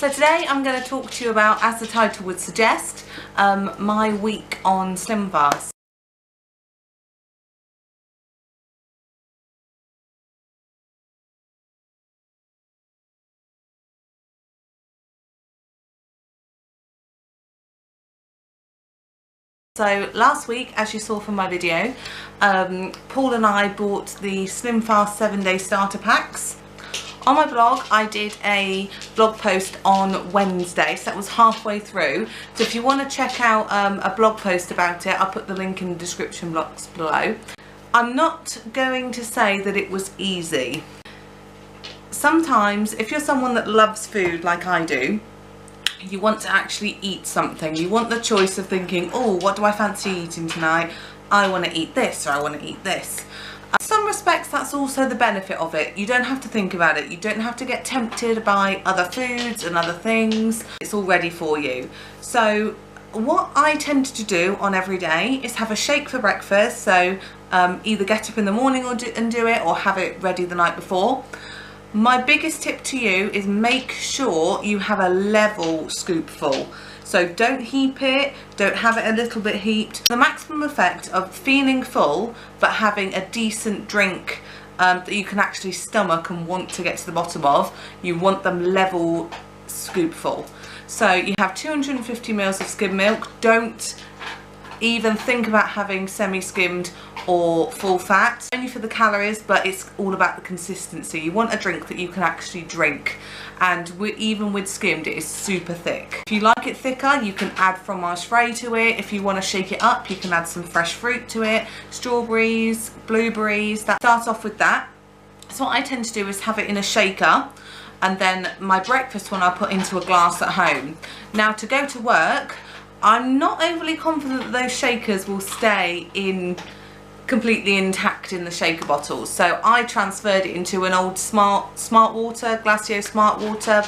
So today I'm going to talk to you about, as the title would suggest, my week on Slimfast. So last week, as you saw from my video, Paul and I bought the Slimfast 7-day starter packs. On my blog, I did a blog post on Wednesday, so that was halfway through. So if you want to check out a blog post about it, I'll put the link in the description box below. I'm not going to say that it was easy. Sometimes, if you're someone that loves food like I do, you want to actually eat something. You want the choice of thinking, oh, what do I fancy eating tonight? I want to eat this, or I want to eat this. In some respects, that's also the benefit of it. You don't have to think about it. You don't have to get tempted by other foods and other things. It's all ready for you. So what I tend to do on every day is have a shake for breakfast. So either get up in the morning and do it, or have it ready the night before. My biggest tip to you is make sure you have a level scoopful. So don't heap it, don't have it a little bit heaped. The maximum effect of feeling full but having a decent drink that you can actually stomach and want to get to the bottom of, you want them level scoopful. So you have 250 ml of skim milk. Don't even think about having semi-skimmed or full fat, only for the calories, but it's all about the consistency. You want a drink that you can actually drink, and even with skimmed, it is super thick. If you like it thicker, you can add fromage frais to it. If you want to shake it up, you can add some fresh fruit to it, strawberries, blueberries. Start off with that. So what I tend to do is have it in a shaker, and then my breakfast one I'll put into a glass at home. Now, to go to work, I'm not overly confident that those shakers will stay in completely intact in the shaker bottles, so I transferred it into an old Smart Water, Glacio Smart Water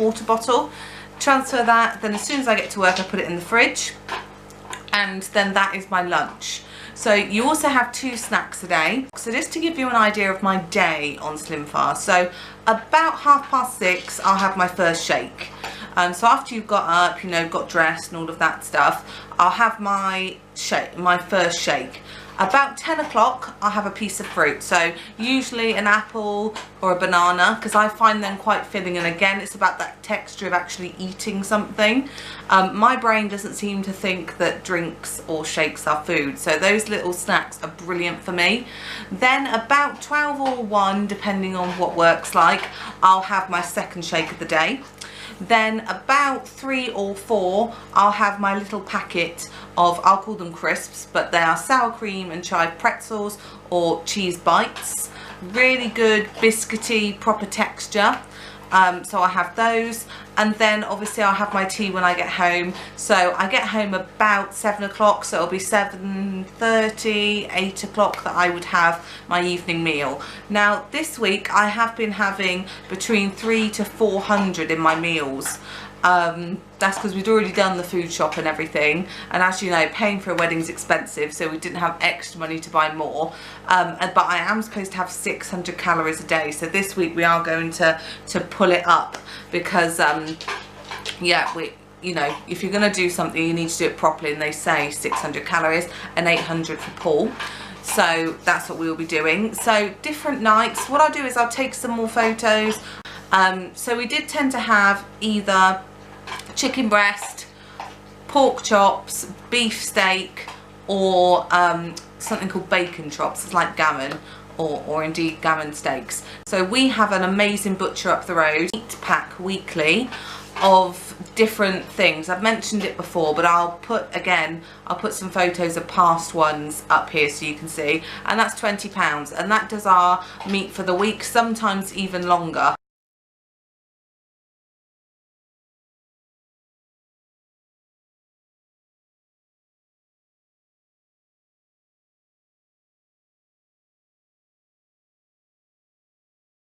water bottle. Transfer that, then as soon as I get to work I put it in the fridge, and then that is my lunch. So you also have 2 snacks a day. So just to give you an idea of my day on Slimfast, so about 6:30 I'll have my first shake. So after you've got up, you know, got dressed and all of that stuff, I'll have my first shake. About 10 o'clock I'll have a piece of fruit, so usually an apple or a banana, because I find them quite filling, and again it's about that texture of actually eating something. My brain doesn't seem to think that drinks or shakes are food, so those little snacks are brilliant for me. Then about 12 or 1, depending on what works like, I'll have my second shake of the day. Then about 3 or 4 I'll have my little packet of, I'll call them crisps, but they are sour cream and chive pretzels or cheese bites. Really good biscuity proper texture. So I have those, and then obviously I'll have my tea when I get home. So I get home about 7 o'clock, so it'll be 7:30, 8 o'clock that I would have my evening meal. Now this week I have been having between 300 to 400 in my meals. That's because we'd already done the food shop and everything, and as you know, paying for a wedding is expensive, so we didn't have extra money to buy more. But I am supposed to have 600 calories a day, so this week we are going to pull it up, because yeah, you know, if you're going to do something you need to do it properly, and they say 600 calories and 800 for Paul. So that's what we will be doing. So different nights, what I'll do is I'll take some more photos. So we did tend to have either chicken breast, pork chops, beef steak, or something called bacon chops. It's like gammon, or indeed gammon steaks. So we have an amazing butcher up the road, meat pack weekly of different things. I've mentioned it before, but I'll put some photos of past ones up here so you can see, and that's £20, and that does our meat for the week, sometimes even longer.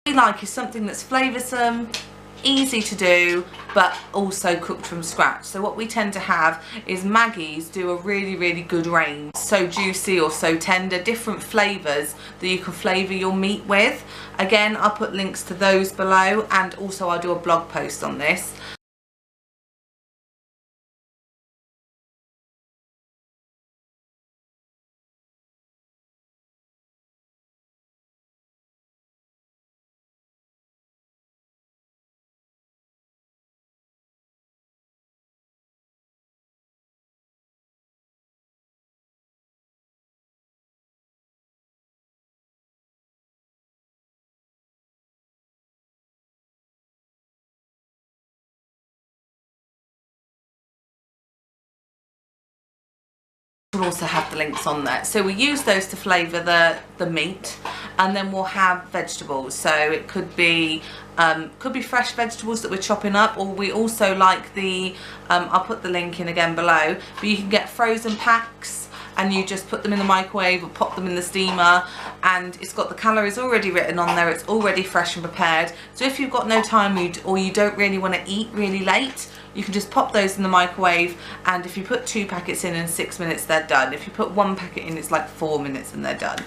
Like is something that's flavoursome, easy to do, but also cooked from scratch. So what we tend to have is Maggie's do a really good range. So juicy or so tender, different flavours that you can flavour your meat with. Again, I'll put links to those below, and also I'll do a blog post on this. We'll also have the links on there. So we use those to flavour the meat, and then we'll have vegetables. So it could be fresh vegetables that we're chopping up, or we also like the I'll put the link in again below, but you can get frozen packs and you just put them in the microwave or pop them in the steamer, and it's got the calories already written on there. It's already fresh and prepared. So if you've got no time or you don't really want to eat really late, you can just pop those in the microwave, and if you put 2 packets in 6 minutes, they're done. If you put 1 packet in, it's like 4 minutes and they're done.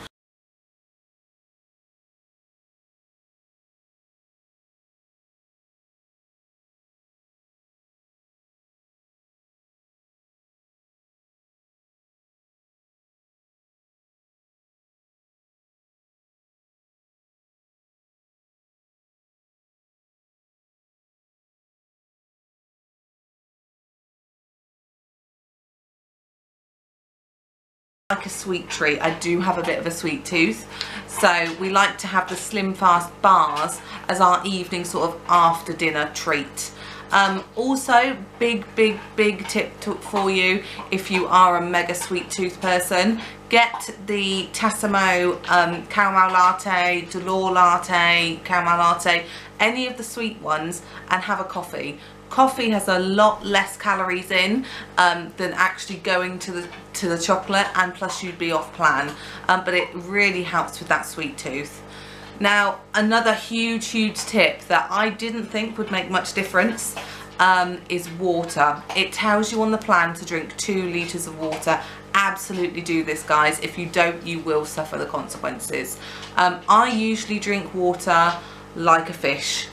Like a sweet treat, I do have a bit of a sweet tooth, so we like to have the Slimfast bars as our evening sort of after dinner treat. Also, big tip for you if you are a mega sweet tooth person, get the Tassimo caramel latte, Delore latte, caramel latte, any of the sweet ones, and have a coffee. Coffee has a lot less calories in than actually going to the chocolate, and plus you'd be off plan, but it really helps with that sweet tooth. Now, another huge tip that I didn't think would make much difference is water. It tells you on the plan to drink 2 litres of water. Absolutely do this, guys. If you don't, you will suffer the consequences. I usually drink water like a fish.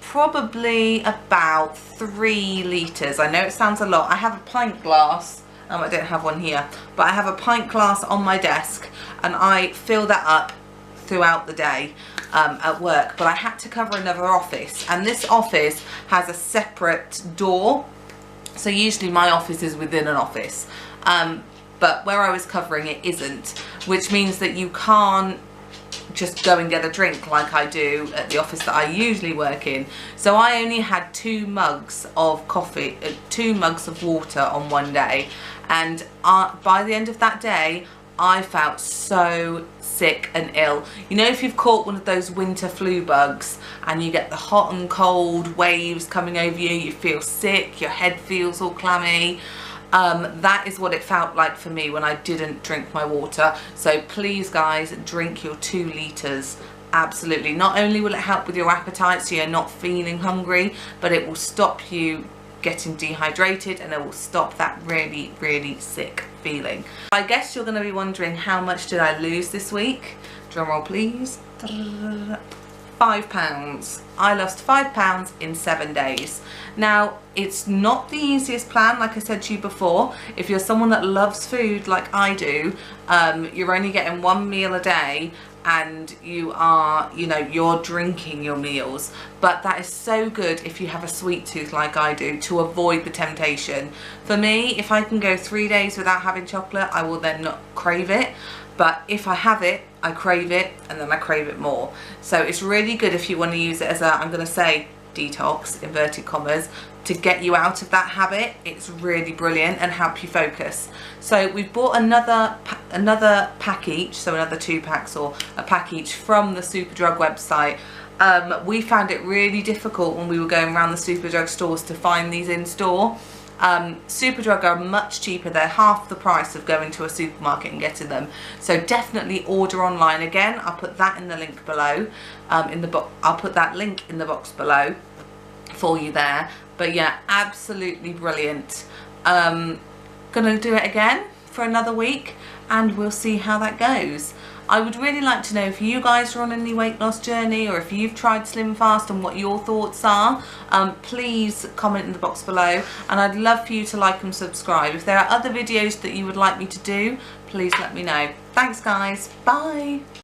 Probably about 3 litres. I know it sounds a lot. I have a pint glass. I don't have one here, but I have a pint glass on my desk, and I fill that up throughout the day at work. But I had to cover another office, and this office has a separate door, so usually my office is within an office, but where I was covering it isn't, which means that you can't just go and get a drink like I do at the office that I usually work in. So I only had 2 mugs of coffee, 2 mugs of water on one day, and by the end of that day I felt so sick and ill. You know, if you've caught one of those winter flu bugs and you get the hot and cold waves coming over you, you feel sick, your head feels all clammy. That is what it felt like for me when I didn't drink my water. So please, guys, drink your 2 litres. Absolutely. Not only will it help with your appetite so you're not feeling hungry, but it will stop you getting dehydrated, and it will stop that really sick feeling. I guess you're going to be wondering, how much did I lose this week? Drum roll please. 5 pounds. I lost 5 pounds in 7 days. Now, it's not the easiest plan, like I said to you before. If you're someone that loves food like I do, you're only getting 1 meal a day, and you are, you know, you're drinking your meals. But that is so good if you have a sweet tooth like I do, to avoid the temptation. For me, if I can go 3 days without having chocolate, I will then not crave it. But if I have it, I crave it, and then I crave it more. So it's really good if you want to use it as a, I'm going to say, detox, inverted commas, to get you out of that habit. It's really brilliant and help you focus. So we've bought another pack each, so another 2 packs or a pack each from the Superdrug website. We found it really difficult when we were going around the Superdrug stores to find these in store. Superdrug are much cheaper. They're half the price of going to a supermarket and getting them. So definitely order online. Again, I'll put that in the link below. I'll put that link in the box below. for you there. But yeah, absolutely brilliant. Gonna do it again for another week and we'll see how that goes. I would really like to know if you guys are on any weight loss journey or if you've tried Slimfast and what your thoughts are. Please comment in the box below, and I'd love for you to like and subscribe. If there are other videos that you would like me to do, please let me know. Thanks guys, bye.